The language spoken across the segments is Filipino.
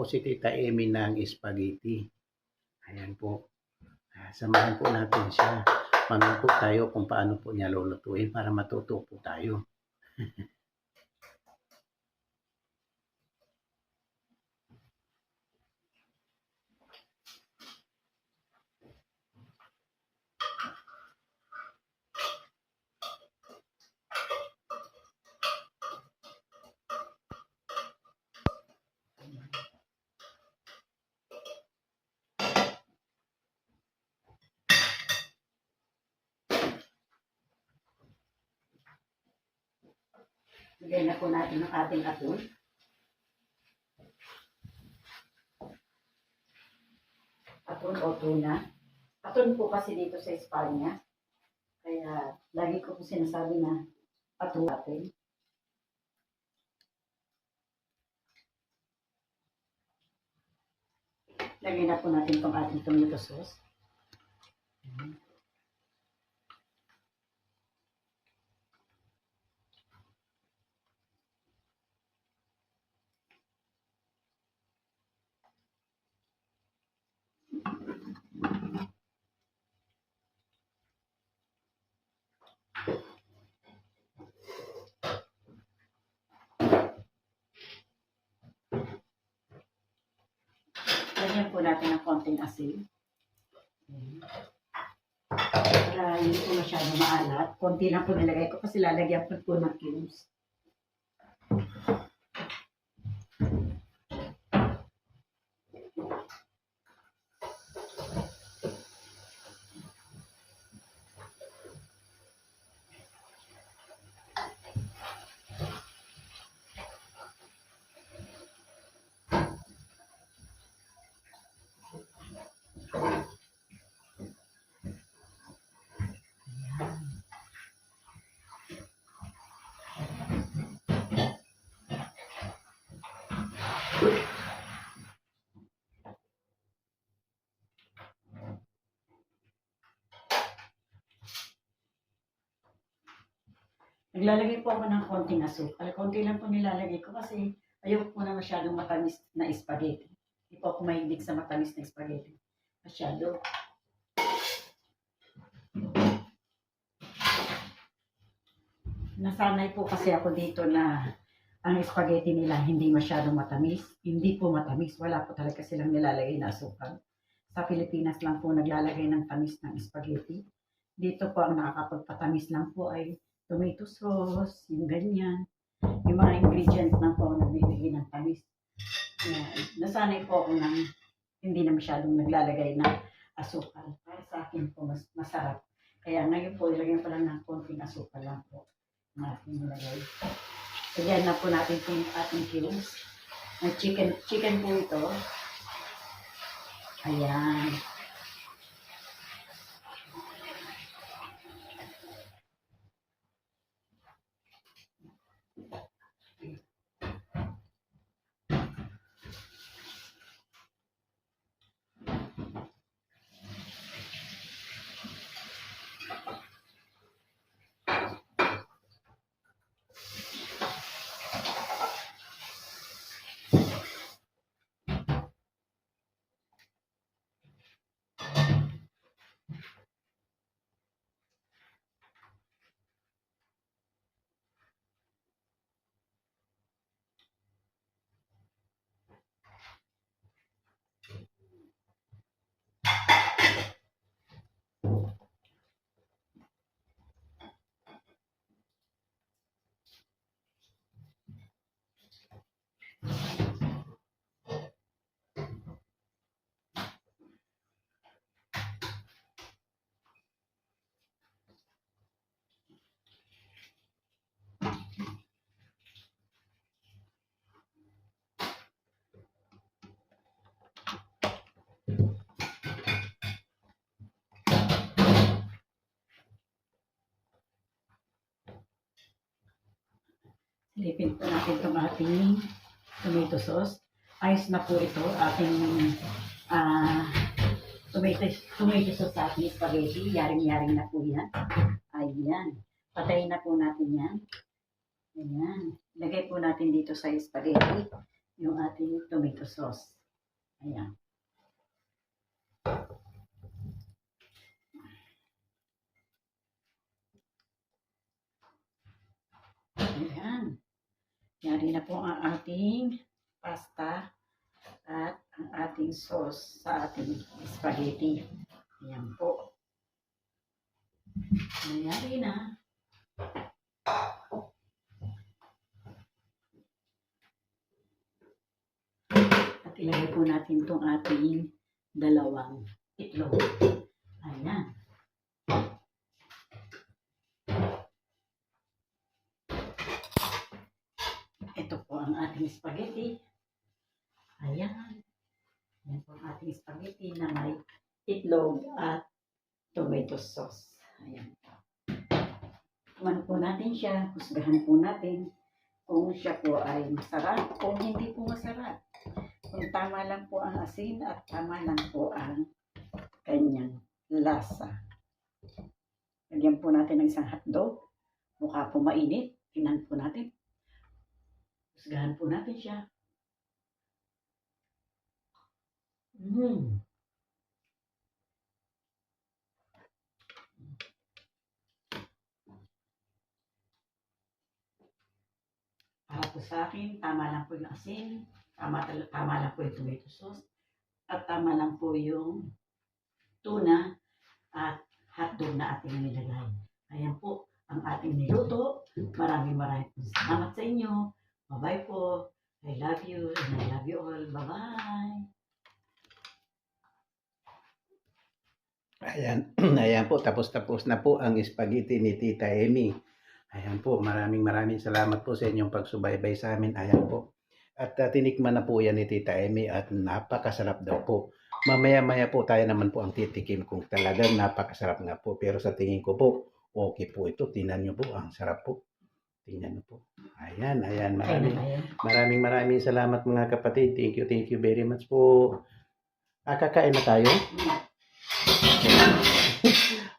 si Tita Amy ng spaghetti. Ayan po. Samahan po natin siya. Manood po tayo kung paano po niya lulutuin para matuto po tayo. Lagay na po natin ang ating atul. Atul o tuna. Atul po kasi dito sa Espanya. Kaya lagi ko po sinasabi na atul natin. Lagay na po natin itong ating tomato sauce. Lagyan po natin ng konting asin. Para hindi po masyado maalat. Konti lang po nilagay ko kasi lalagyan po ng cubes. Naglalagay po ako ng konting asukal. Konti lang po nilalagay ko kasi ayoko po na masyadong matamis na spaghetti. Hindi po ako mahilig sa matamis na spaghetti. Masyado. Nasanay po kasi ako dito na ang spaghetti nila hindi masyadong matamis. Hindi po matamis. Wala po talaga silang nilalagay na asukal. Sa Pilipinas lang po naglalagay ng tamis ng spaghetti. Dito po ang nakakapagpatamis lang po ay tomato sauce, yung ganyan. Yung mga ingredients lang po nagbibigay ng tamis. Nasanay po ako ng hindi na masyadong naglalagay ng asukal. Para sa akin po mas masarap. Kaya ngayon po ilagyan pa lang ng konting asukal lang po na ating nilagay. Lagyan na po natin yung ating cubes. Ang chicken po ito. Ayan. Silipin po natin itong ating tomato sauce. Ayos na po ito, ating tomato sauce sa ating spaghetti. Yaring-yaring na po yan. Ayan. Patayin na po natin yan. Ayan. Lagay po natin dito sa spaghetti yung ating tomato sauce. Ayan. Ayan. Yari na po ang ating pasta at ang ating sauce sa ating spaghetti. Ayan po. Nangyari na. At ilagay po natin itong ating dalawang itlog. Ayan. Ito po ang ating spaghetti. Ayan. Yan po ang ating spaghetti na may itlog at tomato sauce. Ayan. Kuman po natin siya. Husgahan po natin kung siya po ay masarap o hindi po masarap. Kung tama lang po ang asin at tama lang po ang kanyang lasa. Lagyan po natin ng isang hotdog. Mukha po mainit. Tingnan po natin. Husgahan po natin siya. Para po sa akin, tama lang po yung asin, tama lang po yung tomato sauce, at tama lang po yung tuna at hotdog na ating nilagay. Ayan po ang ating niluto. Maraming salamat sa inyo. Bye-bye po. I love you and I love you all. Bye-bye. Ayan, ayan po, tapos na po ang spaghetti ni Tita Amy. Ayan po, maraming salamat po sa inyong pagsubaybay sa amin. Ayan po. At tinikman na po yan ni Tita Amy at napakasarap daw po. Mamaya-maya po tayo naman po ang titikim kung talagang napakasarap nga po. Pero sa tingin ko po, okay po ito. Tingnan nyo po, ang sarap po. Tingnan nyo po. Ayan, maraming salamat mga kapatid. Thank you very much po. Kakain na tayo?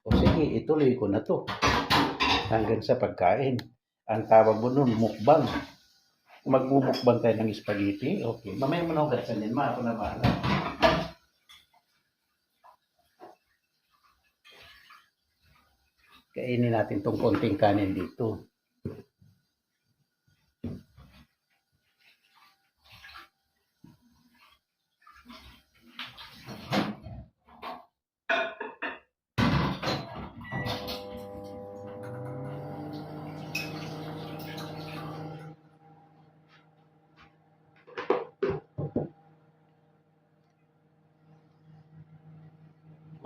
O sige, ituloy ko na to. Hanggang sa pagkain. Ang tawag mo nun, mukbang. Magmumukbang tayo ng spaghetti. Okay. Mamaya mo na ugatsan yan. Ako na bahala. Kainin natin tong konting kanin dito.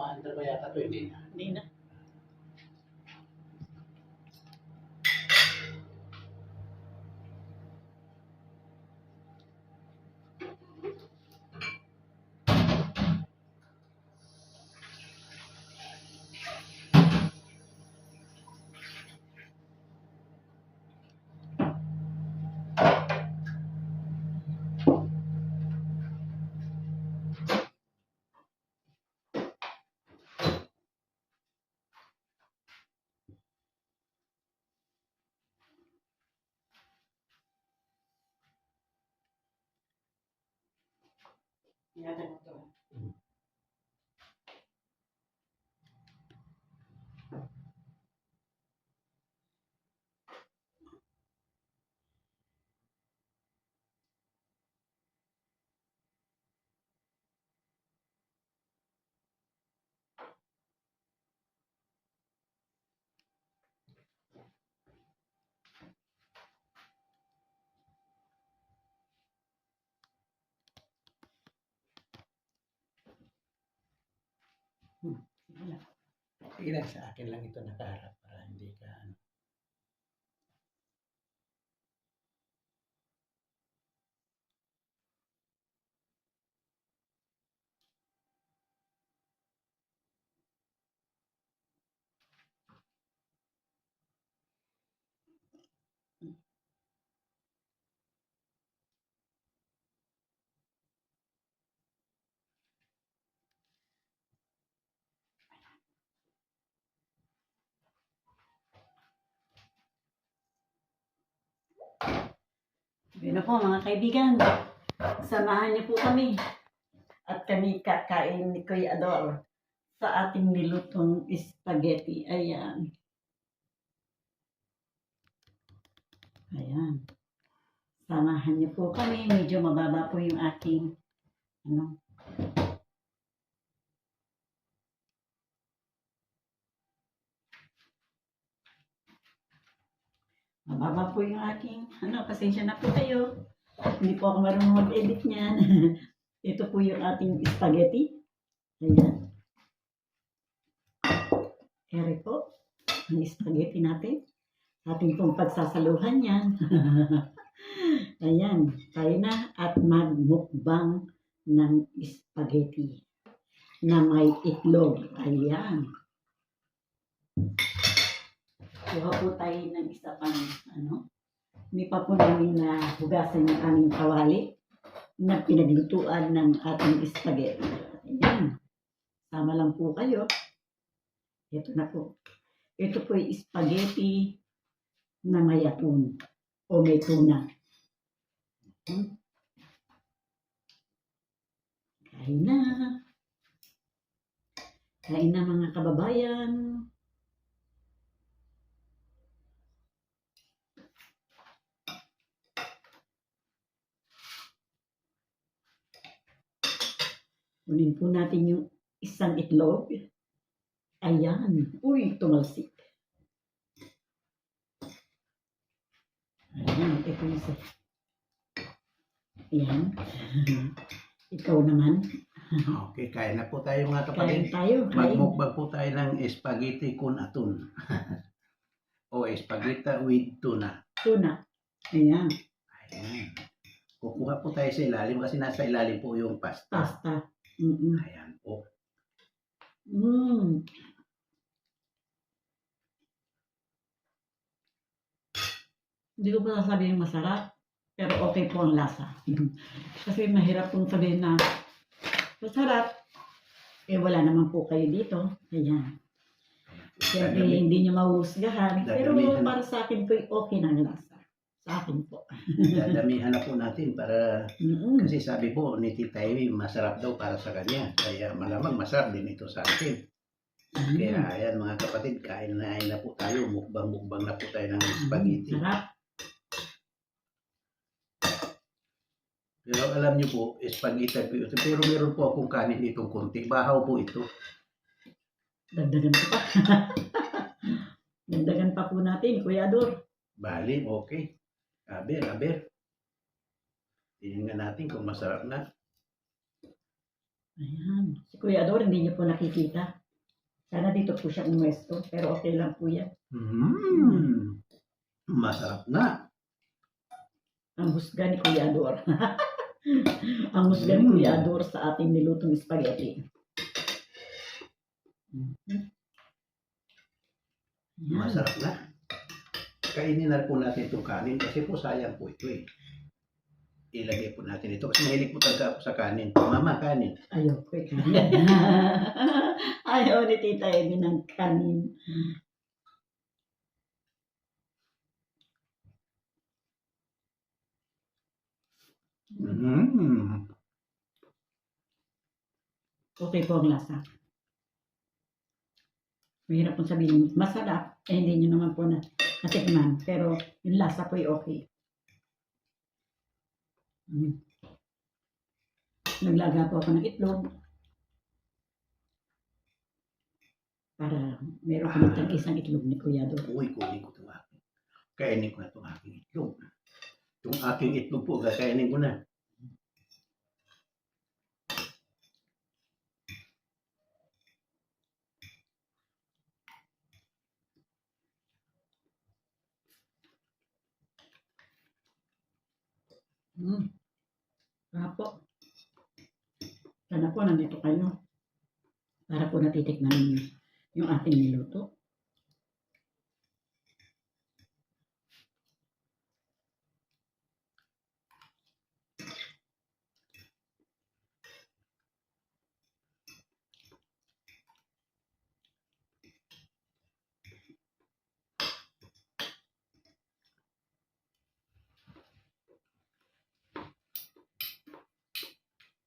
Maandar ba yata ito? Hindi na. Hindi na. Ingatan mo ito. Sige lang, sa akin lang ito nakaharap para hindi ka ano. Yun na po mga kaibigan. Samahan niyo po kami At kami kakain ni Kuya Ador sa ating nilutong spaghetti. Ayan. Ayan. Samahan niyo po kami. Medyo mababa po yung aking ano. Mababa po yung aking pasensya na po kayo. Hindi po ako marunong mag-edit niyan. Ito po yung ating spaghetti. Ayan. Ere po, ang spaghetti natin. Ating pong pagsasaluhan yan. Ayan, tayo na at magmukbang ng spaghetti na may itlog. Ayan. Kuha po tayo ng isa pang Hindi pa po namin na hugasan yung aming kawali na pinaglutuan ng ating spaghetti. Ayan. Sama lang po kayo. Ito na po. Ito po yung spaghetti na may atun o may tuna. Kain na. Kain na mga kababayan. Kunin po natin yung isang itlog. Ayan. Uy, tumalsik. Ayan, ito yung isa. Ayan. Ikaw naman. Okay, kain na po tayo mga Kain kapatid. tayo. Kain. Magmukbang po tayo ng spaghetti con atun. O spaghetti with tuna. Tuna. Ayan. Ayan. Kukuha po tayo sa ilalim kasi nasa ilalim po yung pasta. Pasta. Mm-mm. Ayan po. Mm. Hindi ko pa sasabihin masarap, pero okay po ang lasa. Kasi mahirap pong sabihin na masarap, wala naman po kayo dito. Ayan. Siyempre, hindi nyo mahuhusgahan. Pero Dadamihan. para sa akin po, okay na ang lasa. Sa akin po. Dadamihan na po natin para Mm-mm. kasi sabi po ni Tita Amy masarap daw para sa kanya. Kaya malamang masarap din ito sa akin. Kaya ayan mga kapatid, kain na po tayo. Mukbang na po tayo ng spaghetti. Sarap. Pero alam niyo po, spaghetti po ito. Pero meron po akong kanin itong konti. Bahaw po ito. Dagdagan pa. Dagdagan pa po natin, Kuya Ador. Bali, okay. Aber. Tingnan natin kung masarap na. Ayan. Si Kuya Ador, hindi niyo po nakikita. Sana dito po siya umwesto. Pero okay lang po yan. Masarap na. Ang husga ni Kuya Ador. Ang husga ni Kuya Ador sa ating nilutong spaghetti. Ayan. Masarap na. Kainin na po natin itong kanin kasi po sayang po ito eh. Ilagay po natin ito kasi mahilig po talaga ako sa kanin. Mama, kanin. Ayaw ko kanin. Ayaw ni Tita Amy ng kanin. Okay po ang lasa. Mahirap pong sabihin, masarap. Hindi nyo naman po natikman. Pero yung lasa po ay okay. Naglaga po ako ng itlog. Para meron kami tang isang itlog ni Kuya Ador. Uy, kunin ko itong aking. Kainin ko na itong aking itlog. Itong aking itlog po, kakainin ko na. Sarap po. Sana po nandito kayo. Para po natitikman yung ating niluto.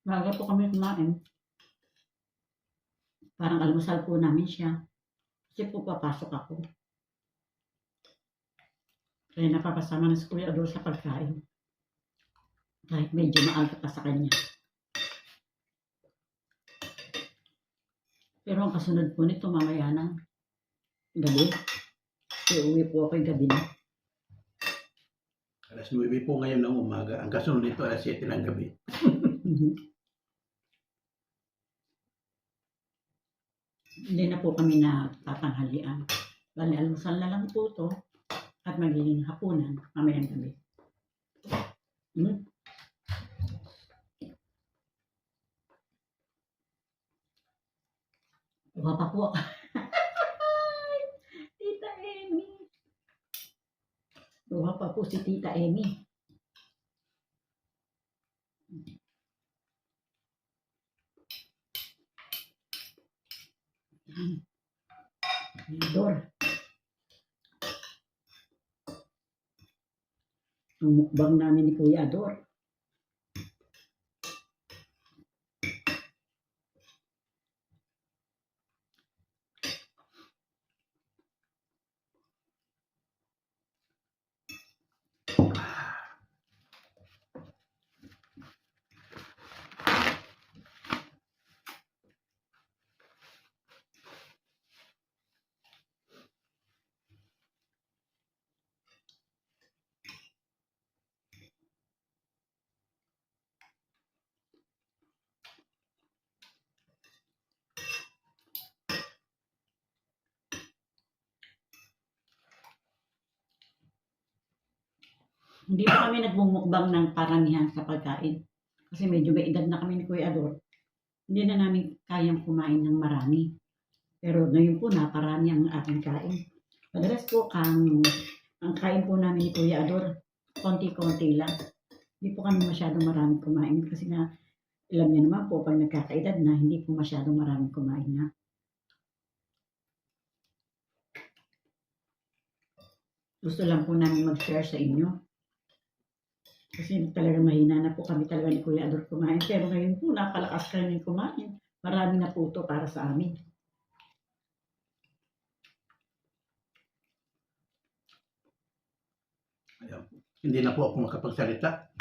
Maaga po kami kumain. Parang almusal po namin siya. Kasi po papasok ako. Kaya napapasama na si Kuya Ador sa pagkain. Kahit medyo maaga pa sa kanya. Pero ang kasunod po nito mamaya ng gabi. Kasi uwi po ako yung gabi na. Alas 9 po ngayon ng umaga. Ang kasunod nito alas 7 ng gabi. Hindi na po kami nagtatanghalian. Bali, almusal na lang po to at magiging hapunan mamayang gabi. Kuha pa po ako. Tita Amy. Kuha pa po si Tita Amy. Ador. Ang mukbang namin ni Kuya Ador. Hindi pa kami nagbumukbang ng paramihan sa pagkain. Kasi medyo may edad na kami ni Kuya Ador. Hindi na namin kayang kumain ng marami. Pero ngayon po naparami ang aking kain. Madalas po ang kain po namin ni Kuya Ador, konti-konti lang. Hindi po kami masyadong maraming kumain. Kasi nga, alam niyo naman po, pag nagkakaedad na, hindi po masyadong maraming kumain na. Gusto lang po namin mag-share sa inyo. Kasi talagang mahina na po kami talaga ni Kuya Ador kumain. Pero ngayon po, napalakas kami kumain. Marami na po ito para sa amin. Ayan. Hindi na po ako makapagsalita.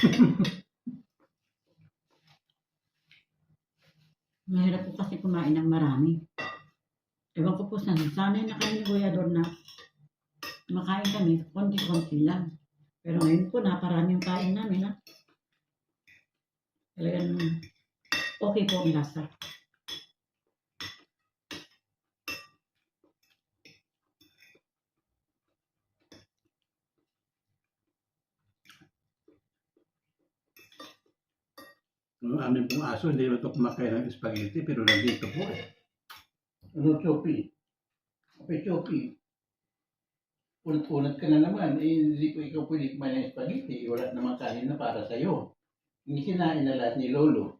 Mahirap po kasi kumain ng marami. Ewan ko po sanay na kami ni Kuya Ador na makain kami, konti-konti lang. Pero ngayon po, naparami yung kain namin, ha? Talagang okay po ang lasa. Ang amin pong aso, hindi na ito kumakain ng spaghetti, pero nandito po eh. Ano, Choppy? Okay, Choppy. Ulat-ulat ka na naman. Eh, hindi ko ikaw pwede kumain ng spaghetti. Wala naman kanin na para sa'yo. Hindi kinain na lahat ni Lolo.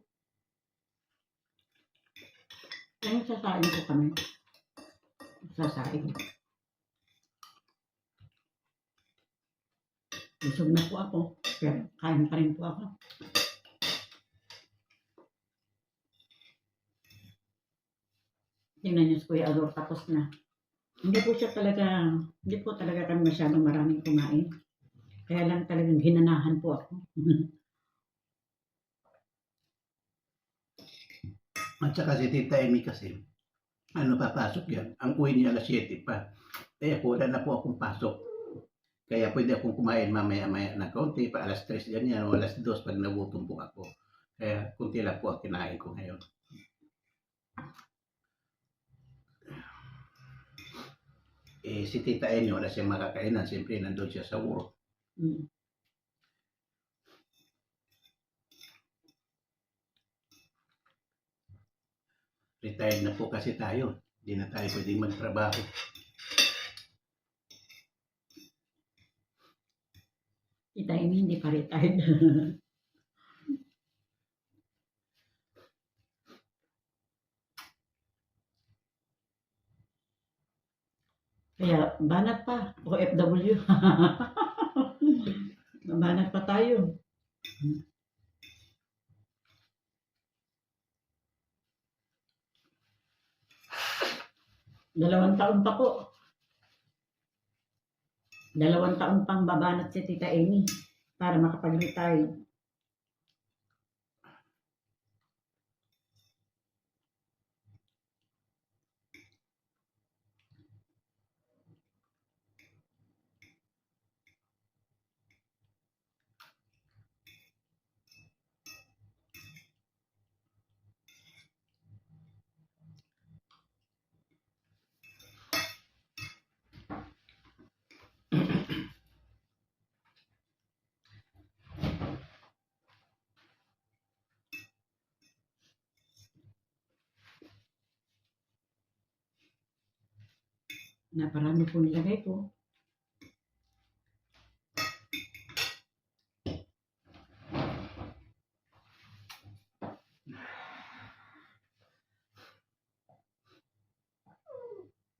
Kaya sasain po kami. Sasain. Busog na po ako. Pero kain pa rin po ako. Tingnan niyo si Kuya Ador, tapos na. Hindi po talaga kami masyadong maraming kumain. Kaya lang talagang hinanahan po ako. At saka si Tita Amy kasi, papasok yan. Ang uwi niya alas 7 pa. Kaya wala na po akong pasok. Kaya pwede akong kumain mamaya-maya na kaunti pa alas 3 ganyan o alas 2 pag nagutom po ako. Kaya kunti lang po ang kinain ko ngayon. Eh, si Tita Amy wala siyang makakainan. Siyempre nandun siya sa work. Retired na po kasi tayo. Hindi na tayo pwedeng magtrabaho. Tita Amy hindi pa retired. Kaya banat pa. OFW. Banat pa tayo. 2 taon pa po. 2 taon pang babanat si Tita Amy para makapag-retire. Naparami po nilagay ko.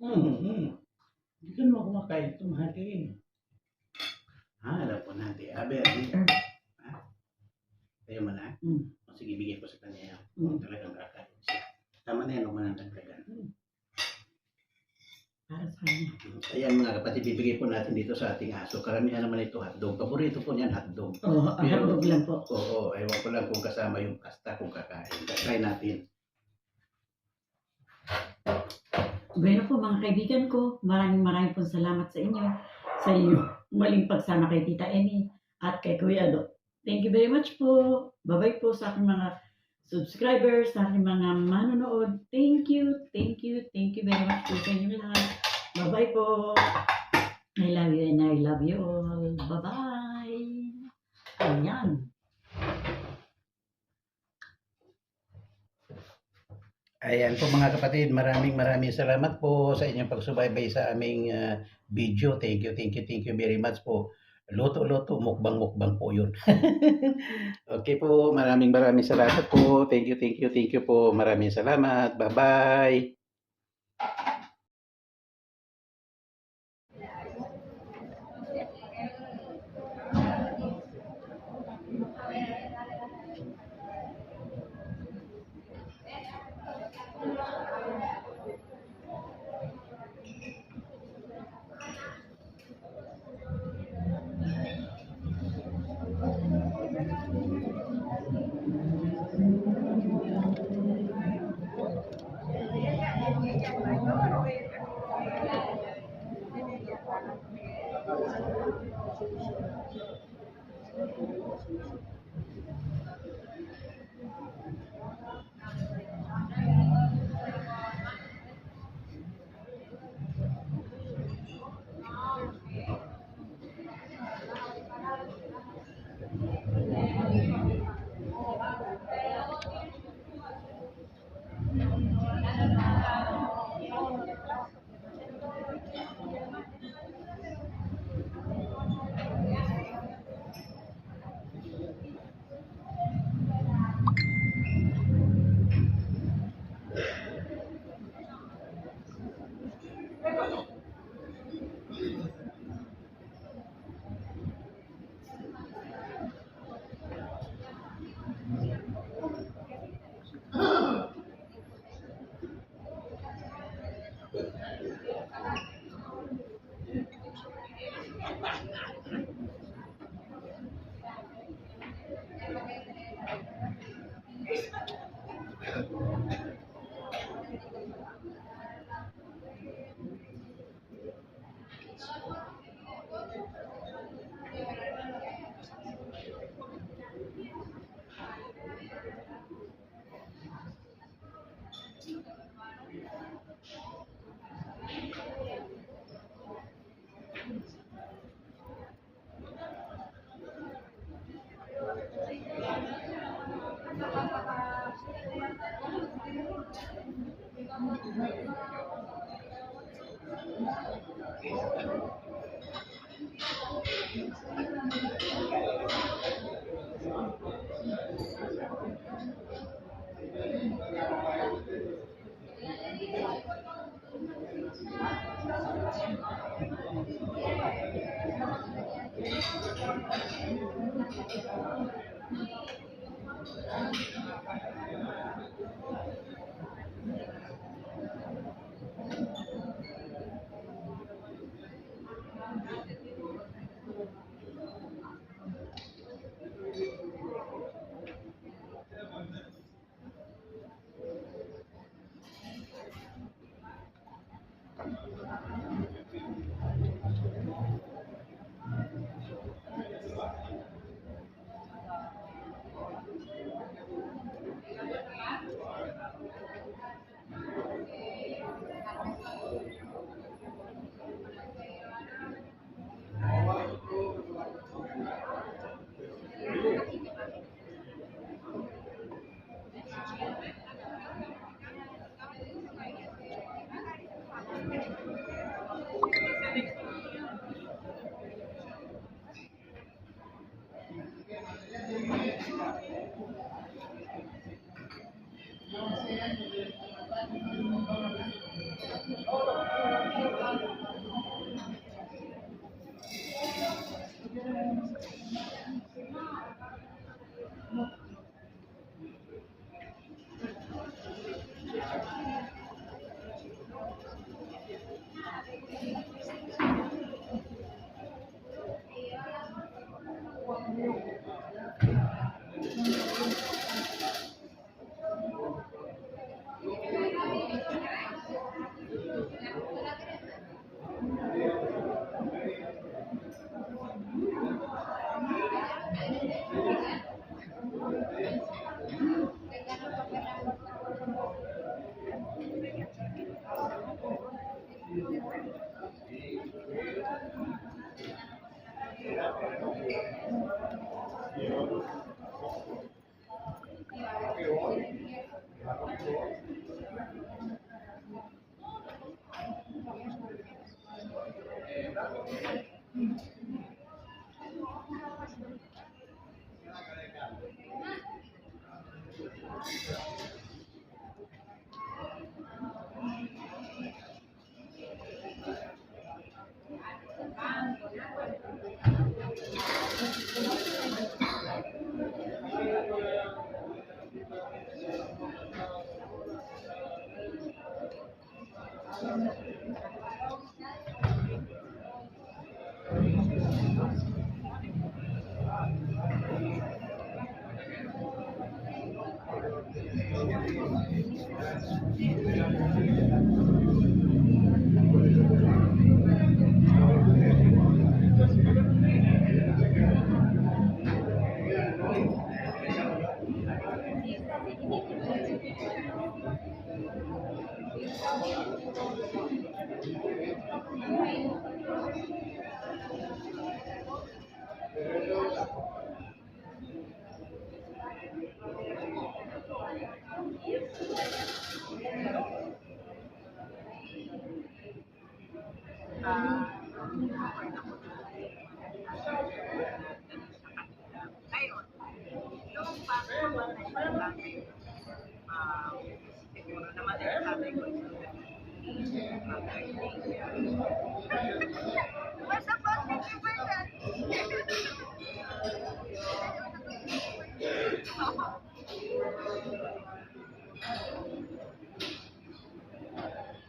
Hindi ka naman kumakain ito, mahati. Alam po natin. Abi. Ayaw mo na? O, sige, bigay ko sa kanya yan. Kung talagang kakain siya. Tama na yan, huwag mo nang dagdagan. Para sa kanya. Ayan mga kapatid, bibigay po natin dito sa ating aso. Karamihan naman ito hotdog. Paborito po niyan hotdog. Oo, hotdog lang po. Oo, ewan ko lang kung kasama yung pasta kung kakain. Try natin. Bueno po mga kaibigan ko, maraming pong salamat sa inyo sa maling pagsama kay Tita Amy at kay Kuya Do. Thank you very much po. Bye-bye po sa aking mga subscribers, sa aking mga manonood. Thank you very much po sa inyo lahat. Bye-bye po. I love you and I love you all. Bye-bye. Ayan. Ayan po mga kapatid, maraming salamat po sa inyong pagsubaybay sa aming video. Thank you very much po. Luto, mukbang po yun. Okay po, maraming salamat po. Thank you po. Maraming salamat. Bye-bye.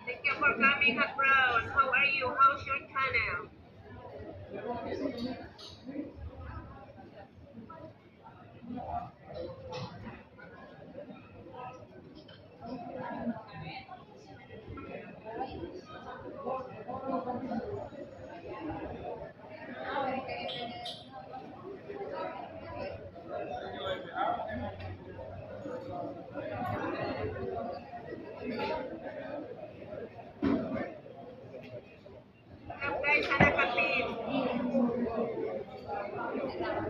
Thank you for coming, Hot Brown. How are you? How's your channel? Up guys, sana kapit.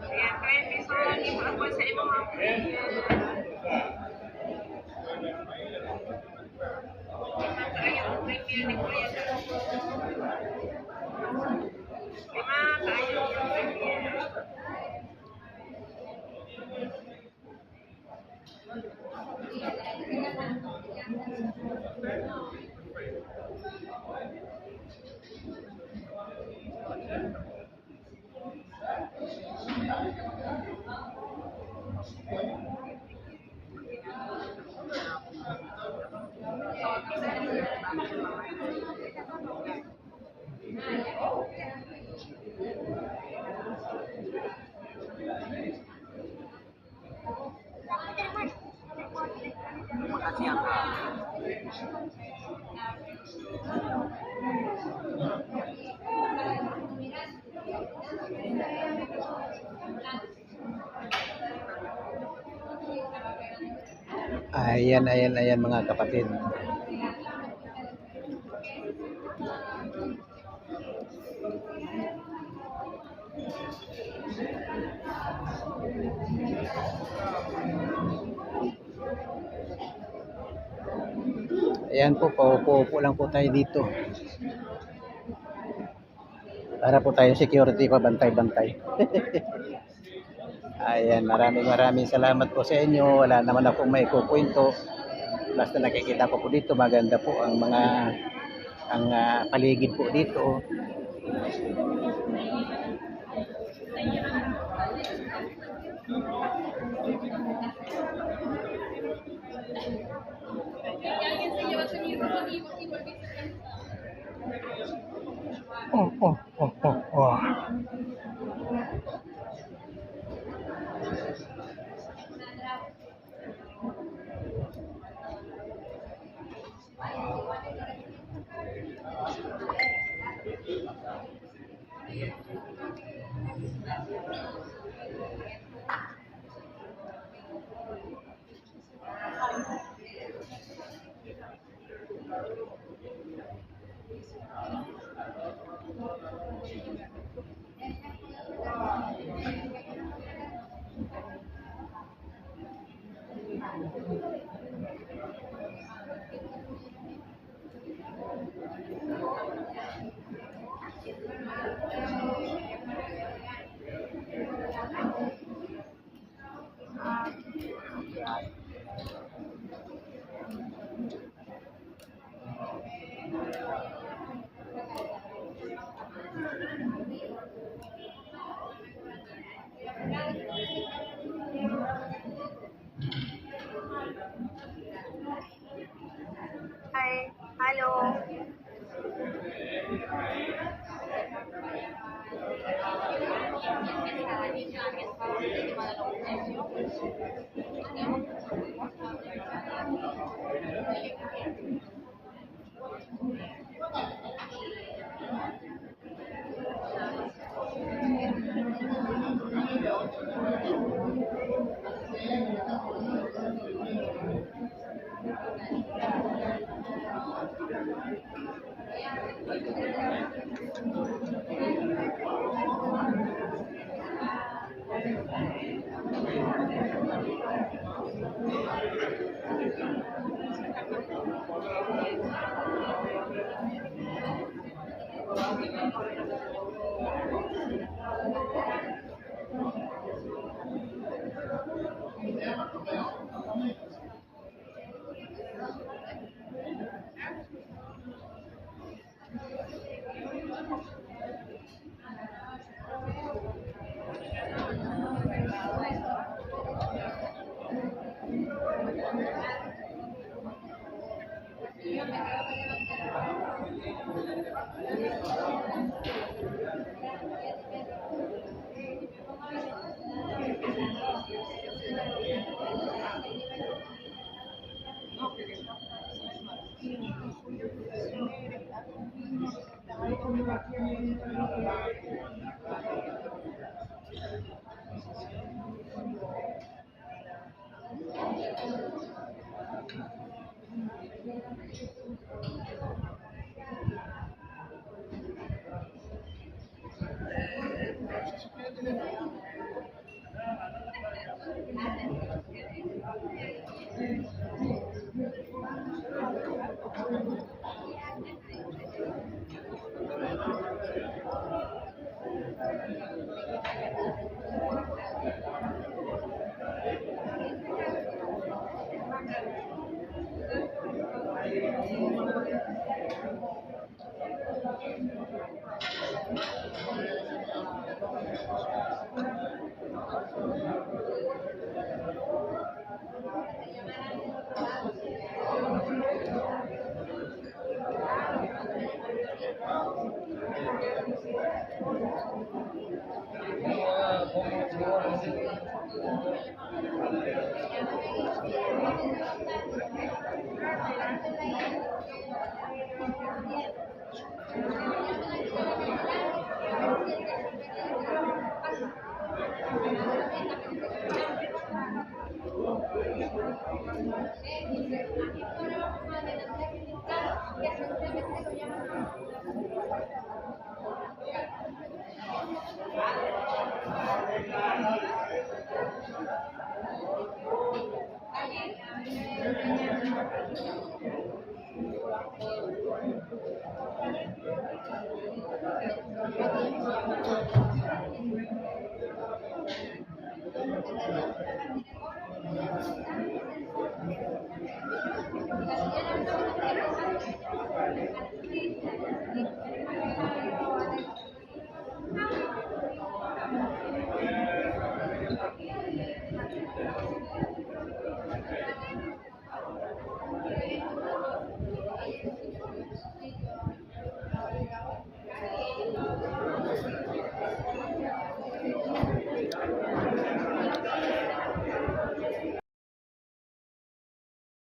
Ayan, kaya episode, ipakapon sa imong mga player. Kaya yung premier ni Kuya na. Lima, kaya yung premier. Ayan, ayan, ayan mga kapatid. Ayan po, paupo-upo lang po tayo dito. Para po tayo security pa, bantay-bantay. Ayan, maraming salamat po sa inyo. Wala naman akong may kukwento. Basta nakikita ko po dito, maganda po ang mga paligid po dito. Oh, oh, oh, oh, oh. Hi. Hello.